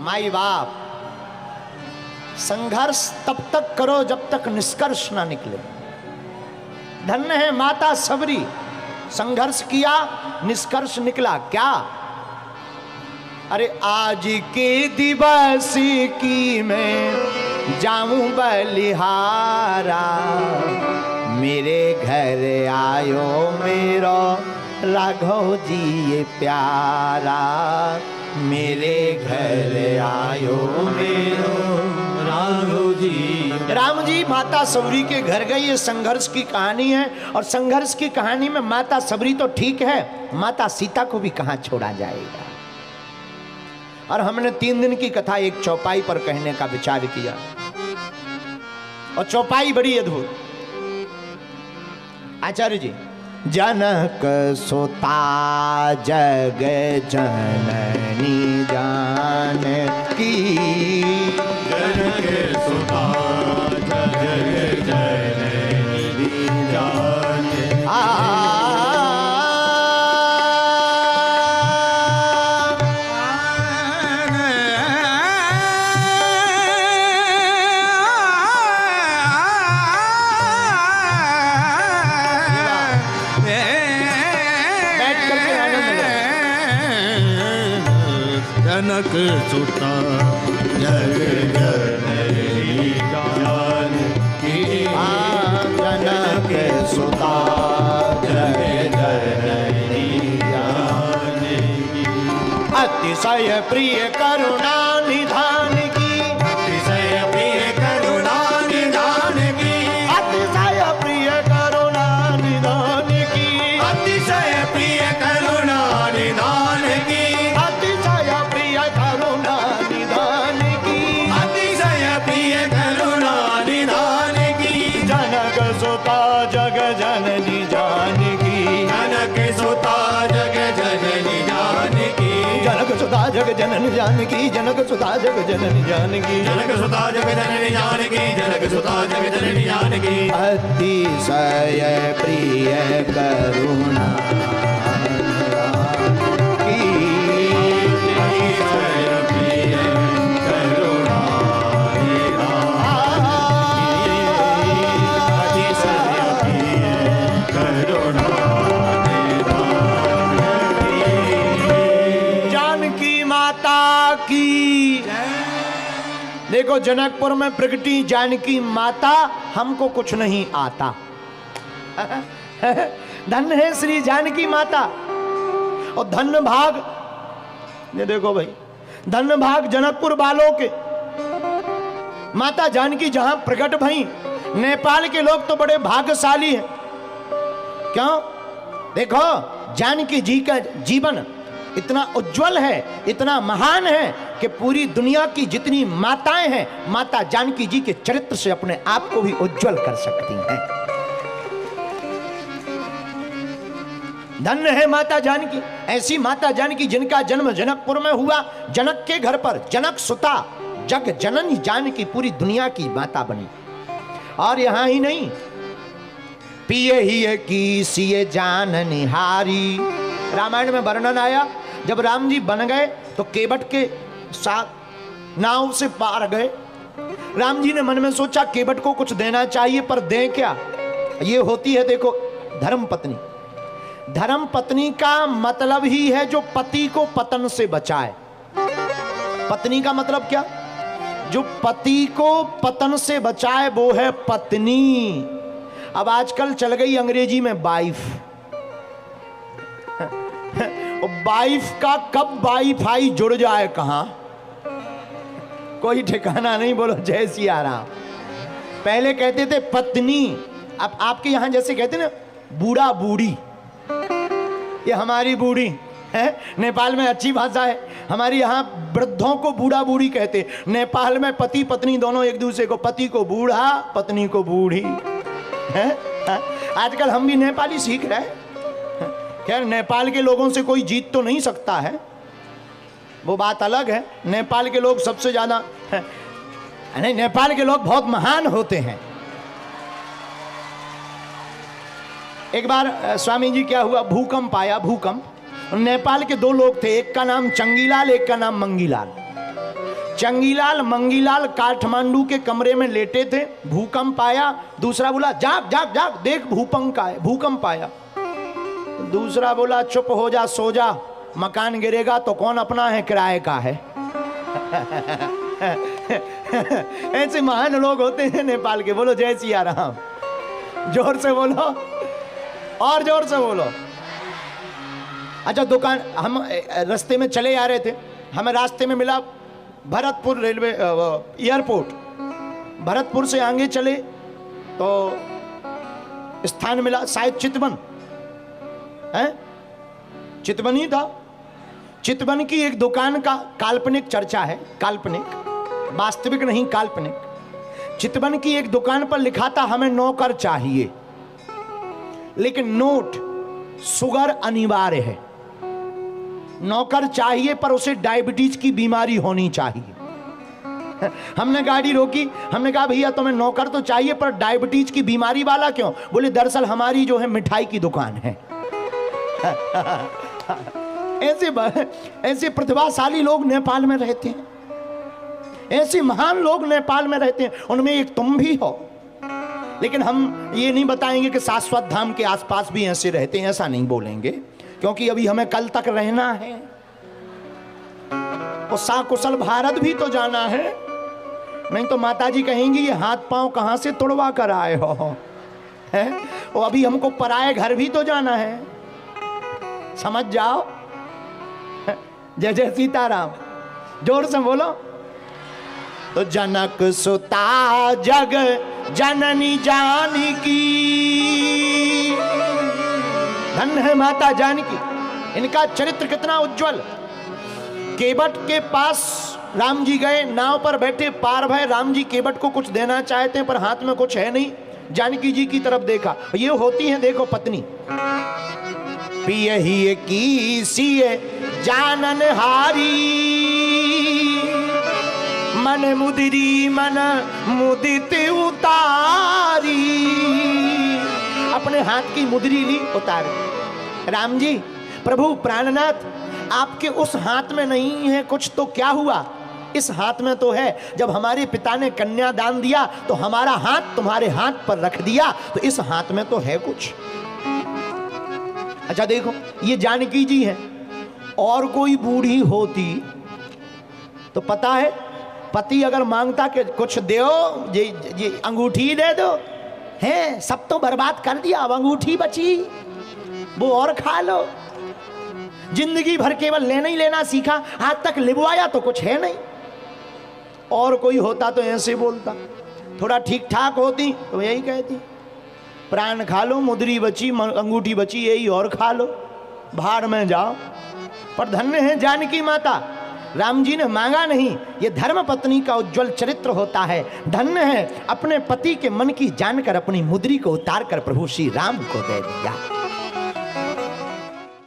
माई बाप, संघर्ष तब तक करो जब तक निष्कर्ष ना निकले। धन्य है माता सबरी, संघर्ष किया, निष्कर्ष निकला क्या? अरे आज के दिवस की मैं जाऊं बलिहारा, मेरे घर आयो मेरो राघव जी ये प्यारा, मेरे घर आयो मेरो राघव जी। राम जी माता सबरी के घर गए, ये संघर्ष की कहानी है। और संघर्ष की कहानी में माता सबरी तो ठीक है, माता सीता को भी कहां छोड़ा जाएगा। और हमने 3 दिन की कथा एक चौपाई पर कहने का विचार किया, और चौपाई बड़ी अद्भुत। आचार्य जी, जनक सुता जग जननी जानकी, जनक सुता जग जननी जानकी। जनक सुता जग जननी जानकी, जनक सुता जग जननी जानकी, अतिशय प्रिय करुणा निधान की, अतिशय प्रिय करुणा निधान की, अतिशय प्रिय करुणा निधान की, अतिशय प्रिय करुणा निधान की, अतिशय प्रिय करुणा निधान की, अतिशय प्रिय करुणा निधान की। जनक सुता जग जननी जानकी, जनक सुता जग जननी जानकी, जनक सुता जग जननी जानकी, जनक सुता जग जननी जानकी, जनक सुता जग जननी जानकी, जनक सुता जग जननी जानकी। अतिशय प्रिय करुणा की। देखो जनकपुर में प्रगटी जानकी माता, हमको कुछ नहीं आता। धन्य है श्री जानकी माता। और धन्य भाग, ये देखो भाई, धन्य भाग जनकपुर वालों के, माता जानकी जहां प्रकट भई। नेपाल के लोग तो बड़े भाग्यशाली हैं। क्यों? देखो जानकी जी का जीवन इतना उज्जवल है, इतना महान है कि पूरी दुनिया की जितनी माताएं हैं, माता जानकी जी के चरित्र से अपने आप को भी उज्जवल कर सकती हैं। धन्य है माता जानकी। ऐसी माता जानकी जिनका जन्म जनकपुर में हुआ, जनक के घर पर, जनक सुता जग जननी जानकी पूरी दुनिया की माता बनी। और यहां ही नहीं, पिए ही की सिए जान निहारी। रामायण में वर्णन आया, जब राम जी बन गए तो केवट के साथ नाव से पार गए। राम जी ने मन में सोचा केवट को कुछ देना चाहिए, पर दें क्या? ये होती है देखो धर्म पत्नी। धर्म पत्नी का मतलब ही है जो पति को पतन से बचाए। पत्नी का मतलब क्या? जो पति को पतन से बचाए वो है पत्नी। अब आजकल चल गई अंग्रेजी में वाइफ। वाइफ का कब वाईफाई जुड़ जाए कहां, कोई ठिकाना नहीं। बोलो जय सिया राम। पहले कहते थे पत्नी, अब आपके यहां जैसे कहते ना बूढ़ा बूढ़ी, ये हमारी बूढ़ी है। नेपाल में अच्छी भाषा है। हमारी यहाँ वृद्धों को बूढ़ा बूढ़ी कहते। नेपाल में पति पत्नी दोनों एक दूसरे को, पति को बूढ़ा, पत्नी को बूढ़ी है। आजकल हम भी नेपाली सीख रहे हैं। खैर नेपाल के लोगों से कोई जीत तो नहीं सकता है, वो बात अलग है। नेपाल के लोग सबसे ज्यादा नहीं, नेपाल के लोग बहुत महान होते हैं। एक बार स्वामी जी क्या हुआ, भूकंप आया। भूकंप, नेपाल के 2 लोग थे, एक का नाम चंगीलाल, एक का नाम मंगीलाल। चंगीलाल मंगीलाल काठमांडू के कमरे में लेटे थे, भूकंप आया। दूसरा बोला जाग जाग जाग, देख भूकंप आया। दूसरा बोला चुप हो जा, सो जा, मकान गिरेगा तो कौन अपना है, किराए का है। ऐसे महान लोग होते हैं नेपाल के। बोलो जय सिया राम, जोर से बोलो और जोर से बोलो। अच्छा, दुकान, हम रास्ते में चले आ रहे थे, हमें रास्ते में मिला भरतपुर रेलवे एयरपोर्ट। भरतपुर से आगे चले तो स्थान मिला, शायद चितवन है, चितवन ही था। चितवन की एक दुकान का काल्पनिक चर्चा है, काल्पनिक, वास्तविक नहीं, काल्पनिक। चितवन की एक दुकान पर लिखा था हमें नौकर चाहिए, लेकिन नोट शुगर अनिवार्य है। नौकर चाहिए पर उसे डायबिटीज की बीमारी होनी चाहिए। हमने गाड़ी रोकी, हमने कहा भैया तुम्हें नौकर तो चाहिए पर डायबिटीज की बीमारी वाला क्यों? बोले दरअसल हमारी जो है मिठाई की दुकान है। ऐसे प्रतिभाशाली लोग नेपाल में रहते हैं, ऐसे महान लोग नेपाल में रहते हैं, उनमें एक तुम भी हो। लेकिन हम ये नहीं बताएंगे कि शाश्वत धाम के आसपास भी ऐसे रहते हैं, ऐसा नहीं बोलेंगे, क्योंकि अभी हमें कल तक रहना है और साकुशल भारत भी तो जाना है। नहीं तो माताजी कहेंगी ये हाथ पांव कहां से तुड़वा कर आए हो, है? और अभी हमको पराए घर भी तो जाना है, समझ जाओ। जय जय सीताराम, जोर से बोलो। तो जनक सुता जग जननी जानकी, धन्य है माता जानकी, इनका चरित्र कितना उज्जवल। केवट के पास राम जी गए, नाव पर बैठे, पार भय। राम जी केवट को कुछ देना चाहते हैं पर हाथ में कुछ है नहीं। जानकी जी की तरफ देखा, ये होती है देखो पत्नी। पियहि की सिय जानन हारी, मन मुदिरी मन मुदित उतारी। अपने हाथ की मुद्री ली, उतार। राम जी, प्रभु प्राणनाथ, आपके उस हाथ में नहीं है कुछ तो क्या हुआ? इस हाथ में तो है। जब हमारे पिता ने कन्यादान दिया तो हमारा हाथ तुम्हारे हाथ पर रख दिया, तो इस हाथ में तो है कुछ। अच्छा देखो, ये जानकी जी है। और कोई बूढ़ी होती तो पता है, पति अगर मांगता कि कुछ दो, ये अंगूठी दे दो, है सब तो बर्बाद कर दिया, अब अंगूठी बची, वो और खा लो। जिंदगी भर केवल लेना ही लेना सीखा, आज तक लिबवाया तो कुछ है नहीं। और कोई होता तो ऐसे बोलता, थोड़ा ठीक ठाक होती तो यही कहती, प्राण खा लो, मुद्री बची, अंगूठी बची, यही और खा लो, भाड़ में जाओ। पर धन्य है जानकी माता, राम जी ने मांगा नहीं। ये धर्म पत्नी का उज्जवल चरित्र होता है। धन्य है, अपने पति के मन की जानकर अपनी मुद्री को उतार कर प्रभु श्री राम को दे दिया।